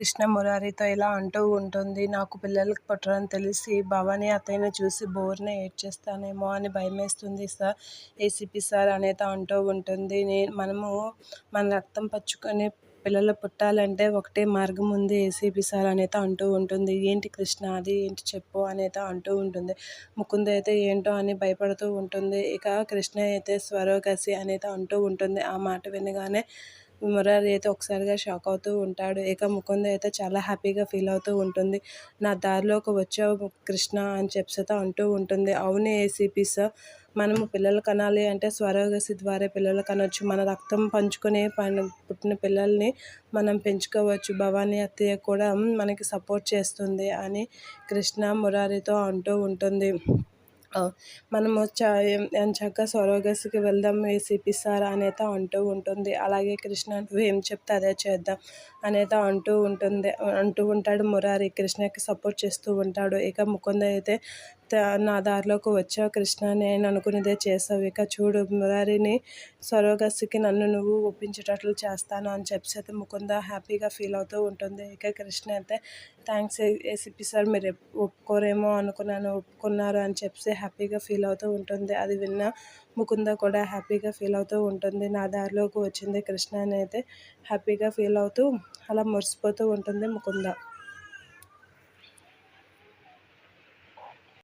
కృష్ణ మురారితో ఇలా అంటూ ఉంటుంది. నాకు పిల్లలు పుట్టరని తెలిసి భవాని అత్తయ్యని చూసి బోరున ఏడ్చేస్తానేమో అని భయమేస్తుంది సార్, ఏసీపీ సార్ అనేది అంటూ ఉంటుంది. మనము మన రక్తం పంచుకొని పిల్లలు పుట్టాలంటే ఒకటే మార్గం ఉంది ఏసీపీ సార్ అనేది అంటూ ఉంటుంది. ఏంటి కృష్ణ అది ఏంటి చెప్పు అనేది అంటూ ఉంటుంది. ముకుంద అయితే ఏంటో అని భయపడుతూ ఉంటుంది. ఇక కృష్ణ అయితే స్వరోగసి అనేది అంటూ ఉంటుంది. ఆ మాట వినగానే మురారి అయితే ఒకసారిగా షాక్ అవుతూ ఉంటాడు. ఇక ముకుంద అయితే చాలా హ్యాపీగా ఫీల్ అవుతూ ఉంటుంది. నా దారిలోకి వచ్చావు కృష్ణ అని చెప్పితో అంటూ ఉంటుంది. అవును ఏసీపీ సార్, మనము పిల్లలు కనాలి అంటే స్వరోగసి ద్వారా పిల్లలు కనొచ్చు. మన రక్తం పంచుకొని పుట్టిన పిల్లల్ని మనం పెంచుకోవచ్చు. భవానీ అత్తయ్య కూడా మనకి సపోర్ట్ చేస్తుంది అని కృష్ణ మురారితో అంటూ ఉంటుంది. మనము ఎంచక్కా సరోగసికి వెళ్దాం ఏసీపీ సార్ అనేది అంటూ ఉంటుంది. అలాగే కృష్ణ నువ్వు ఏం చెప్తే అదే చేద్దాం అనేది అంటూ ఉంటాడు మురారి. కృష్ణకి సపోర్ట్ చేస్తూ ఉంటాడు. ఇక ముకుంద అయితే నా దారిలోకి వచ్చావు కృష్ణ, నేను అనుకునేదే చేసావు. ఇక చూడు మురారిని సరోగసికి నన్ను నువ్వు ఒప్పించేటట్లు చేస్తాను అని చెప్పి ముకుంద హ్యాపీగా ఫీల్ అవుతూ ఉంటుంది. ఇక కృష్ణ అయితే థ్యాంక్స్ ఏసీపీ సార్, మీరు ఒప్పుకోరేమో అనుకున్నాను, ఒప్పుకున్నారు అని చెప్పి హ్యాపీగా ఫీల్ అవుతూ ఉంటుంది. అది విన్న ముకుంద కూడా హ్యాపీగా ఫీల్ అవుతూ ఉంటుంది. నా దారిలోకి వచ్చింది కృష్ణ అని అయితే హ్యాపీగా ఫీల్ అవుతూ అలా మురిసిపోతూ ఉంటుంది ముకుంద.